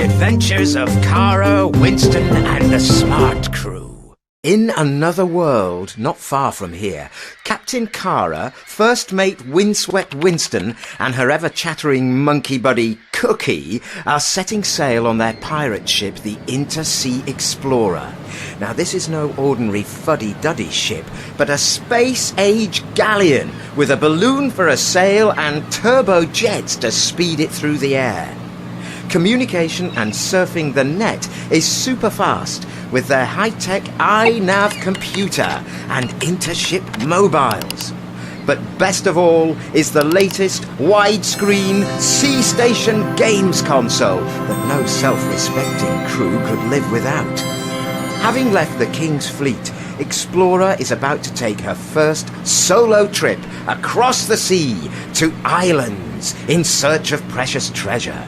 The Adventures of Kara, Winston and the Smart Crew. In another world, not far from here, Captain Kara, first mate Windswept Winston and her ever-chattering monkey buddy Cookie are setting sail on their pirate ship, the Intersea Explorer. Now, this is no ordinary fuddy-duddy ship, but a space-age galleon with a balloon for a sail and turbojets to speed it through the air. Communication and surfing the net is super fast with their high-tech iNav computer and intership mobiles. But best of all is the latest widescreen Sea Station games console that no self-respecting crew could live without. Having left the King's Fleet, Explorer is about to take her first solo trip across the sea to islands in search of precious treasure.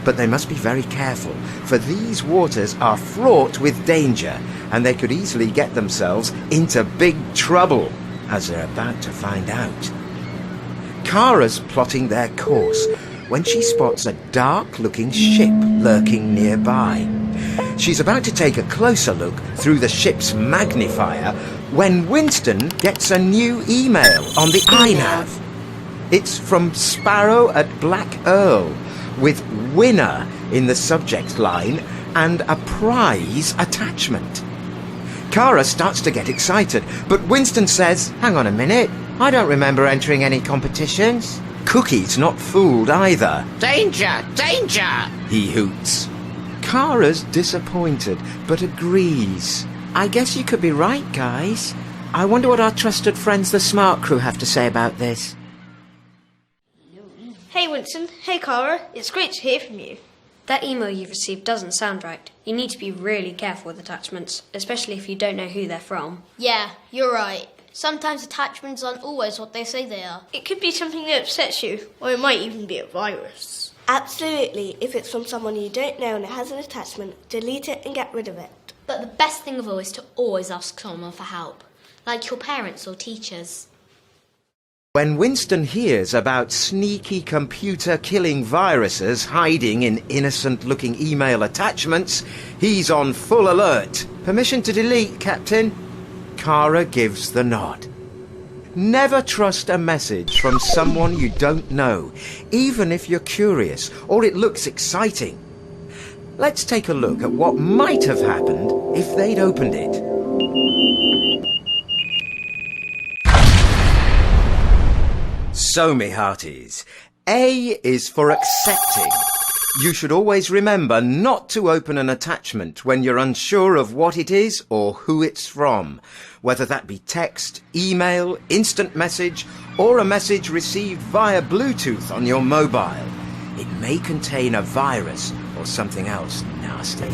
But they must be very careful, for these waters are fraught with danger, and they could easily get themselves into big trouble, as they're about to find out. Kara's plotting their course when she spots a dark-looking ship lurking nearby. She's about to take a closer look through the ship's magnifier when Winston gets a new email on the iNav. It's from Sparrow at Black Earl, with winner in the subject line and a prize attachment. Kara starts to get excited, but Winston says, "Hang on a minute, I don't remember entering any competitions." Cookie's not fooled either. "Danger! Danger!" he hoots. Kara's disappointed, but agrees. "I guess you could be right, guys. I wonder what our trusted friends the Smart Crew have to say about this." Hey Winston, hey Kara, it's great to hear from you. That email you've received doesn't sound right. You need to be really careful with attachments, especially if you don't know who they're from. Yeah, you're right. Sometimes attachments aren't always what they say they are. It could be something that upsets you, or it might even be a virus. Absolutely. If it's from someone you don't know and it has an attachment, delete it and get rid of it. But the best thing of all is to always ask someone for help, like your parents or teachers. When Winston hears about sneaky computer-killing viruses hiding in innocent-looking email attachments, he's on full alert. "Permission to delete, Captain." Kara gives the nod. Never trust a message from someone you don't know, even if you're curious or it looks exciting. Let's take a look at what might have happened if they'd opened it. So, me hearties, A is for accepting. You should always remember not to open an attachment when you're unsure of what it is or who it's from, whether that be text, email, instant message, or a message received via Bluetooth on your mobile. It may contain a virus or something else nasty.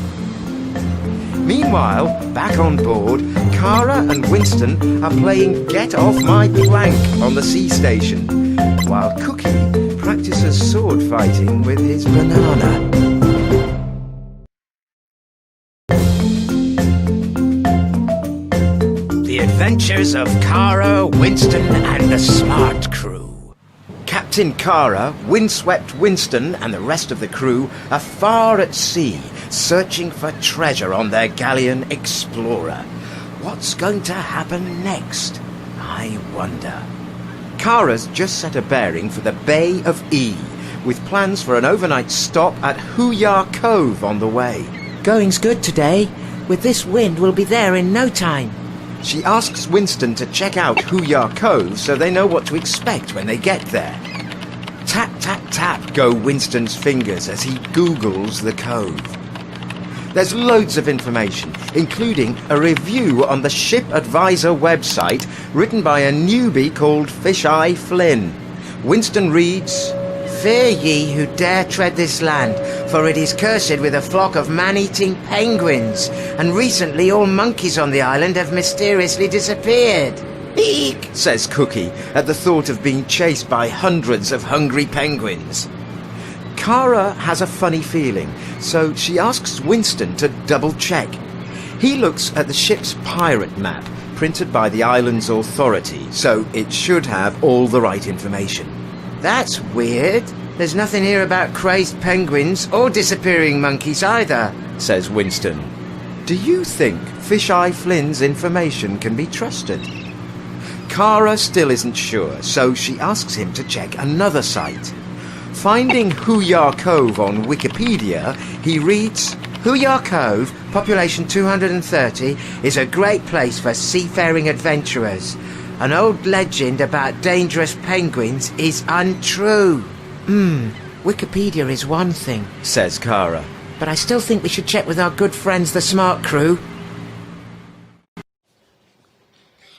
Meanwhile, back on board, Kara and Winston are playing Get Off My Plank on the Sea Station, while Cookie practices sword fighting with his banana. The Adventures of Kara, Winston and the Smart Crew. Captain Kara, Windswept Winston and the rest of the crew are far at sea, searching for treasure on their galleon Explorer. What's going to happen next? I wonder. Kara's just set a bearing for the Bay of E, with plans for an overnight stop at Hooyah Cove on the way. "Going's good today. With this wind, we'll be there in no time." She asks Winston to check out Hooyah Cove so they know what to expect when they get there. Tap, tap, tap go Winston's fingers as he Googles the cove. There's loads of information, including a review on the Ship Advisor website written by a newbie called Fisheye Flynn. Winston reads, "Fear ye who dare tread this land, for it is cursed with a flock of man-eating penguins, and recently all monkeys on the island have mysteriously disappeared." "Eek," says Cookie at the thought of being chased by hundreds of hungry penguins. Kara has a funny feeling, so she asks Winston to double-check. He looks at the ship's pirate map, printed by the island's authority, so it should have all the right information. That's weird. There's nothing here about crazed penguins or disappearing monkeys either, says Winston. Do you think Fish-Eye Flynn's information can be trusted? Kara still isn't sure, so she asks him to check another site. Finding Hooyar Cove on Wikipedia, he reads, Hooyar Cove, population 230, is a great place for seafaring adventurers. An old legend about dangerous penguins is untrue. Wikipedia is one thing, says Kara, but I still think we should check with our good friends, the Smart Crew.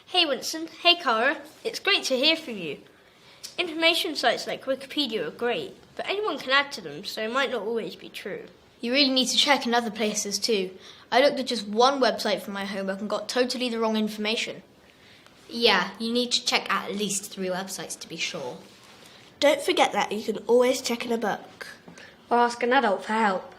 Hey Winston, hey Cara, it's great to hear from you. Information sites like Wikipedia are great, but anyone can add to them, so it might not always be true. You really need to check in other places too. I looked at just one website for my homework and got totally the wrong information. Yeah, you need to check at least 3 websites to be sure. Don't forget that you can always check in a book. Or ask an adult for help.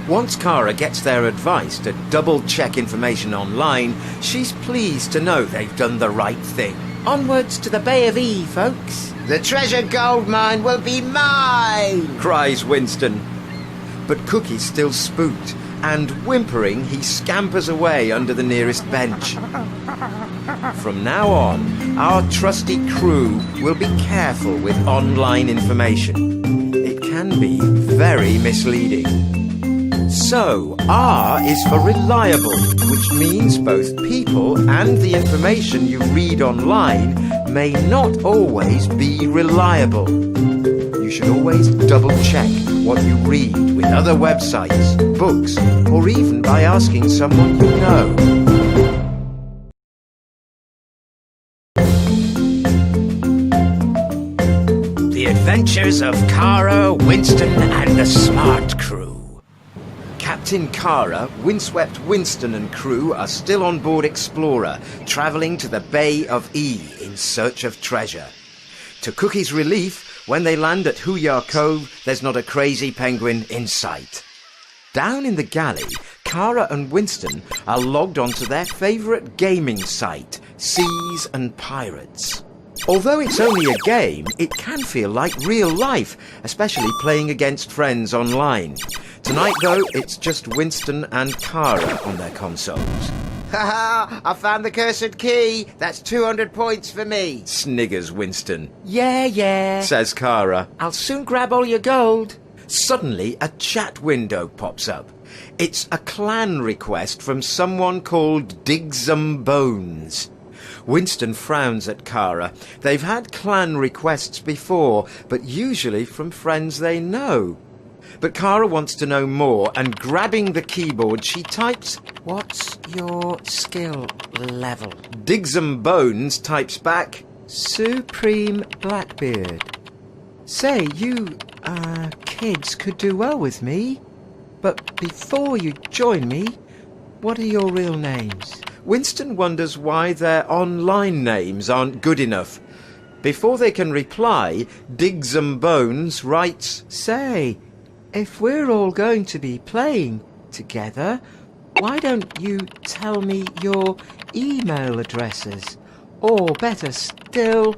Once Kara gets their advice to double-check information online, she's pleased to know they've done the right thing. Onwards to the Bay of E, folks. The treasure gold mine will be mine, Cries Winston. But Cookie's still spooked, and whimpering, he scampers away under the nearest bench. From now on, our trusty crew will be careful with online information. It can be very misleading. So, R is for reliable, which means both people and the information you read online may not always be reliable. You should always double-check what you read with other websites, books, or even by asking someone you know. The Adventures of Kara, Winston, and the Smart Crew. Captain Kara, Windswept Winston and crew are still on board Explorer, travelling to the Bay of E in search of treasure. To Cookie's relief, when they land at Hooyar Cove, there's not a crazy penguin in sight. Down in the galley, Kara and Winston are logged onto their favourite gaming site, Seas and Pirates. Although it's only a game, it can feel like real life, especially playing against friends online. Tonight, though, it's just Winston and Kara on their consoles. Ha! I found the cursed key. That's 200 points for me, Sniggers Winston. Yeah, Says Kara. I'll soon grab all your gold. Suddenly, a chat window pops up. It's a clan request from someone called Digsum Bones. Winston frowns at Kara. They've had clan requests before, but usually from friends they know. But Kara wants to know more, and grabbing the keyboard, she types, What's your skill level? Digsum Bones types back, Supreme Blackbeard. Say, you, kids could do well with me. But before you join me, what are your real names? Winston wonders why their online names aren't good enough. Before they can reply, Digsum Bones writes, Say, if we're all going to be playing together, why don't you tell me your email addresses? Or better still,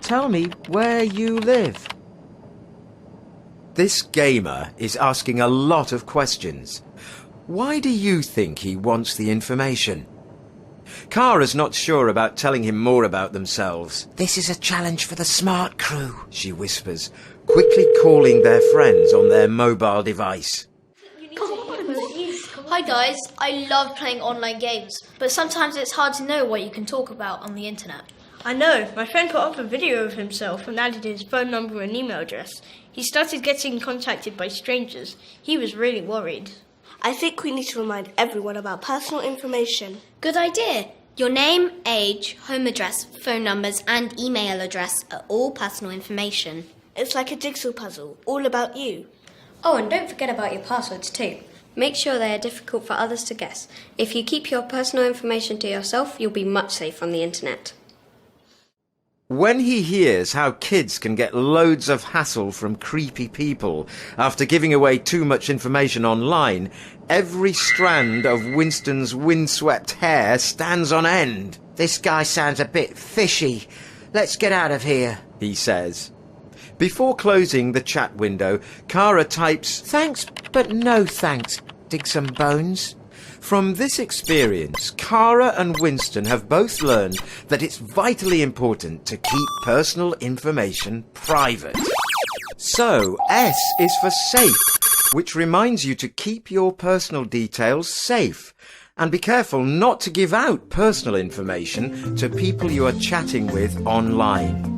tell me where you live. This gamer is asking a lot of questions. Why do you think he wants the information? Kara's not sure about telling him more about themselves. This is a challenge for the Smart Crew, She whispers, quickly calling their friends on their mobile device. Hi guys, I love playing online games, but sometimes it's hard to know what you can talk about on the internet. I know, my friend put up a video of himself and added his phone number and email address. He started getting contacted by strangers. He was really worried. I think we need to remind everyone about personal information. Good idea. Your name, age, home address, phone numbers and email address are all personal information. It's like a jigsaw puzzle, all about you. Oh, and don't forget about your passwords too. Make sure they are difficult for others to guess. If you keep your personal information to yourself, you'll be much safer on the internet. When he hears how kids can get loads of hassle from creepy people after giving away too much information online, every strand of Winston's windswept hair stands on end. This guy sounds a bit fishy. Let's get out of here, he says. Before closing the chat window, Kara types, "Thanks, but no thanks, dig some bones." From this experience, Kara and Winston have both learned that it's vitally important to keep personal information private. So, S is for safe, which reminds you to keep your personal details safe. And be careful not to give out personal information to people you are chatting with online.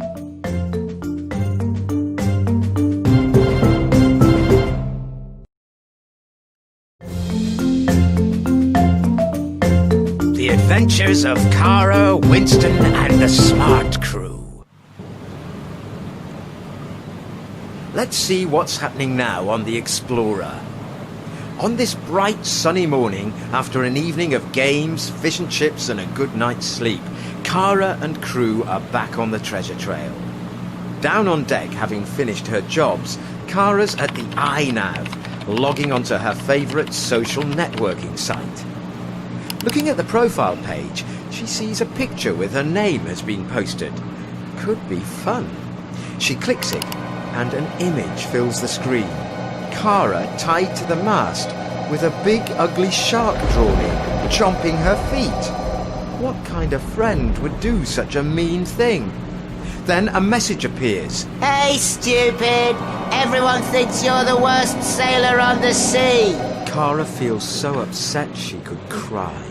The Adventures of Kara, Winston and the Smart Crew. Let's see what's happening now on the Explorer. On this bright sunny morning, after an evening of games, fish and chips and a good night's sleep, Kara and crew are back on the treasure trail. Down on deck, having finished her jobs, Kara's at the iNav, logging onto her favourite social networking site. Looking at the profile page, she sees a picture with her name has been posted. Could be fun. She clicks it, and an image fills the screen. Kara tied to the mast, with a big ugly shark drawn in, chomping her feet. What kind of friend would do such a mean thing? Then a message appears. Hey, stupid! Everyone thinks you're the worst sailor on the sea! Kara feels so upset she could cry.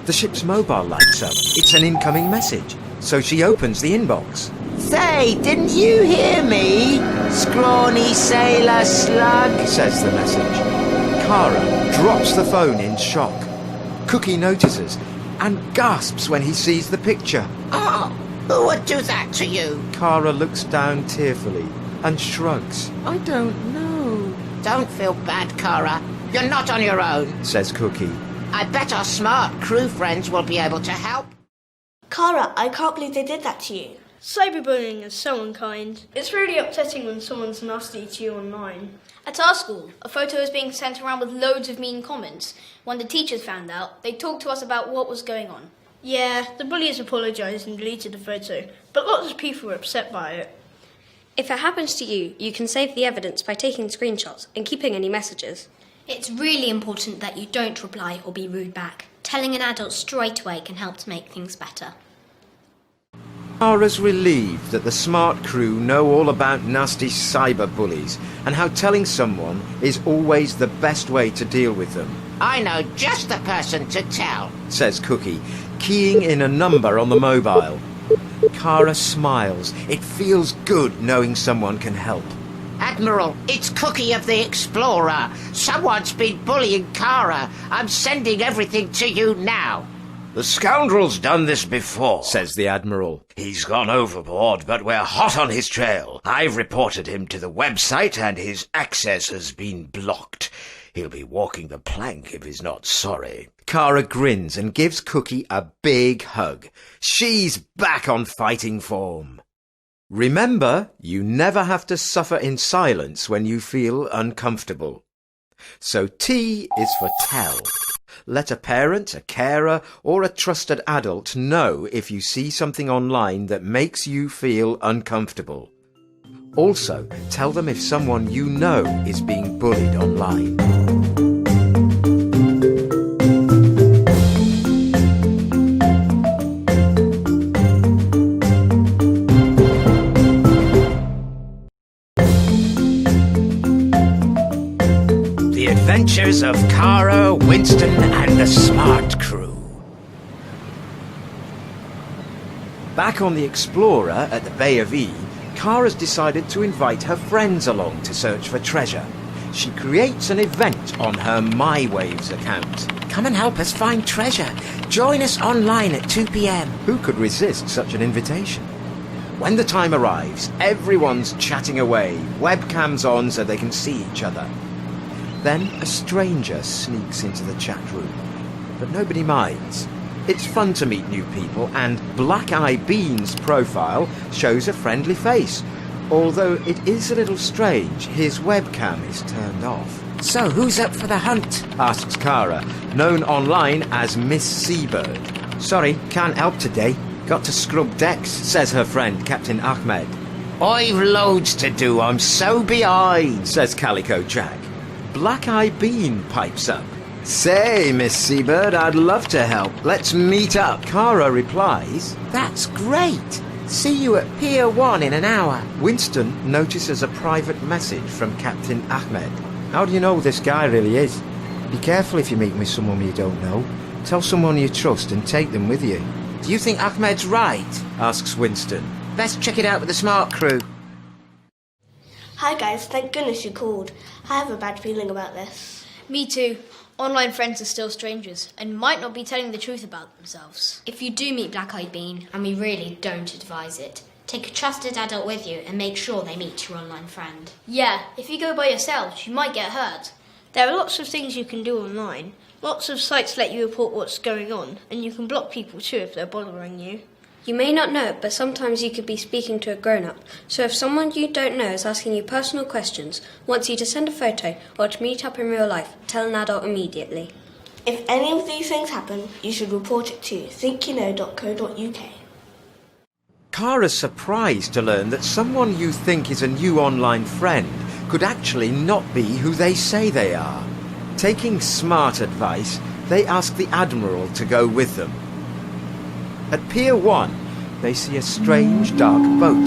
The ship's mobile lights up. It's an incoming message. So she opens the inbox. Say, didn't you hear me? Scrawny sailor slug, Says the message. Kara drops the phone in shock. Cookie notices and gasps when he sees the picture. Oh, who would do that to you? Kara looks down tearfully and shrugs. I don't know, Don't feel bad, Kara. You're not on your own. says Cookie. I bet our smart crew friends will be able to help. Kara, I can't believe they did that to you. Cyberbullying is so unkind. It's really upsetting when someone's nasty to you online. At our school, a photo was being sent around with loads of mean comments. When the teachers found out, they talked to us about what was going on. Yeah, the bullies apologised and deleted the photo, but lots of people were upset by it. If it happens to you, you can save the evidence by taking screenshots and keeping any messages. It's really important that you don't reply or be rude back. Telling an adult straight away can help to make things better. Kara's relieved that the smart crew know all about nasty cyber bullies and how telling someone is always the best way to deal with them, I know just the person to tell. says Cookie, keying in a number on the mobile. Kara smiles. It feels good knowing someone can help. Admiral, it's Cookie of the Explorer. Someone's been bullying Kara. I'm sending everything to you now. The scoundrel's done this before, Says the Admiral. He's gone overboard, but we're hot on his trail. I've reported him to the website and his access has been blocked. He'll be walking the plank if he's not sorry. Kara grins and gives Cookie a big hug. She's back on fighting form. Remember, you never have to suffer in silence when you feel uncomfortable. So T is for tell. Let a parent, a carer, or a trusted adult know if you see something online that makes you feel uncomfortable. Also, tell them if someone you know is being bullied online. The Adventures of Kara, Winston and the Smart Crew. Back on the Explorer at the Bay of E, Kara's decided to invite her friends along to search for treasure. She creates an event on her MyWaves account. Come and help us find treasure. Join us online at 2 p.m. Who could resist such an invitation? When the time arrives, everyone's chatting away, webcams on so they can see each other. Then a stranger sneaks into the chat room, but nobody minds. It's fun to meet new people, and Black Eye Bean's profile shows a friendly face. Although it is a little strange, his webcam is turned off. So who's up for the hunt? Asks Kara, known online as Miss Seabird. Sorry, can't help today. Got to scrub decks, says her friend, Captain Ahmed. I've loads to do, I'm so behind. Says Calico Jack. Black Eye Bean pipes up. Say, Miss Seabird, I'd love to help. Let's meet up. Kara replies, That's great. See you at Pier 1 in an hour. Winston notices a private message from Captain Ahmed. How do you know who this guy really is? Be careful if you meet with someone you don't know. Tell someone you trust and take them with you. Do you think Ahmed's right? Asks Winston. Best check it out with the smart crew. Hi guys, thank goodness you called. I have a bad feeling about this. Me too. Online friends are still strangers and might not be telling the truth about themselves. If you do meet Black Eyed Bean, and we really don't advise it, take a trusted adult with you and make sure they meet your online friend. Yeah, if you go by yourself, you might get hurt. There are lots of things you can do online. Lots of sites let you report what's going on, and you can block people too if they're bothering you. You may not know it, but sometimes you could be speaking to a grown-up. So if someone you don't know is asking you personal questions, wants you to send a photo, or to meet up in real life, tell an adult immediately. If any of these things happen, you should report it to thinkyouknow.co.uk. Kara's surprised to learn that someone you think is a new online friend could actually not be who they say they are. Taking smart advice, they ask the Admiral to go with them. At Pier 1, they see a strange dark boat.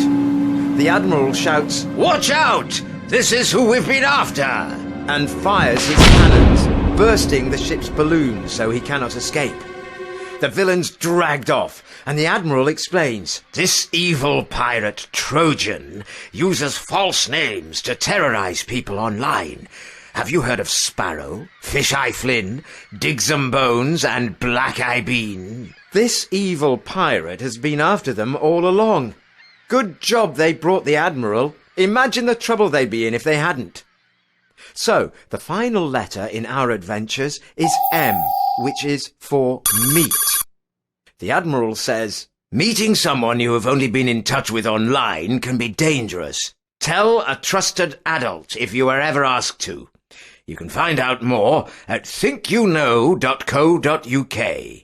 The Admiral shouts, Watch out! This is who we've been after! and fires his cannons, bursting the ship's balloon so he cannot escape. The villain's dragged off, and the Admiral explains, This evil pirate Trojan uses false names to terrorize people online. Have you heard of Sparrow, Fish-Eye Flynn, Digsum Bones, and Black-Eye Bean? this evil pirate has been after them all along. Good job they brought the Admiral. Imagine the trouble they'd be in if they hadn't. So, the final letter in our adventures is M, which is for meet. The Admiral says, Meeting someone you have only been in touch with online can be dangerous. Tell a trusted adult if you are ever asked to. You can find out more at thinkyouknow.co.uk.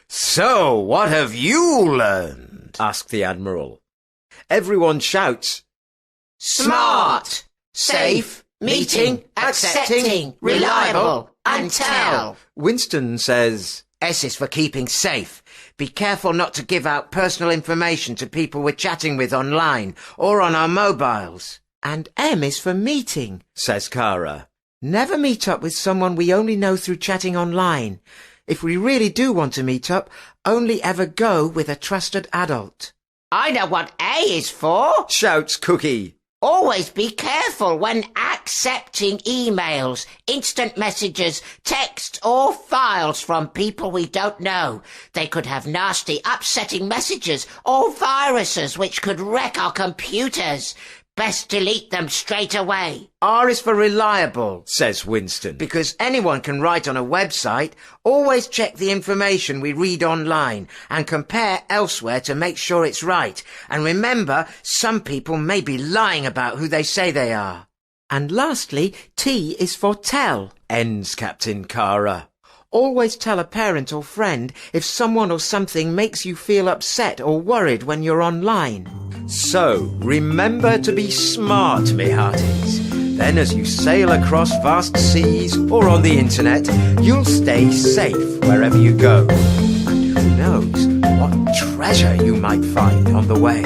So, what have you learned? asked the Admiral. Everyone shouts, Smart, safe, meeting, accepting, reliable, and tell. Winston says, S is for keeping safe. Be careful not to give out personal information to people we're chatting with online or on our mobiles. And M is for meeting, says Kara. Never meet up with someone we only know through chatting online. If we really do want to meet up, only ever go with a trusted adult. I know what A is for. Shouts Cookie. Always be careful when accepting emails, instant messages, text or files from people we don't know. They could have nasty, upsetting messages or viruses which could wreck our computers. Best delete them straight away. R is for reliable, says Winston. because anyone can write on a website. Always check the information we read online and compare elsewhere to make sure it's right. And remember, some people may be lying about who they say they are. And lastly, T is for tell, Ends Captain Kara. Always tell a parent or friend if someone or something makes you feel upset or worried when you're online. So, remember to be smart, me hearties. Then as you sail across vast seas or on the internet, you'll stay safe wherever you go. And who knows what treasure you might find on the way.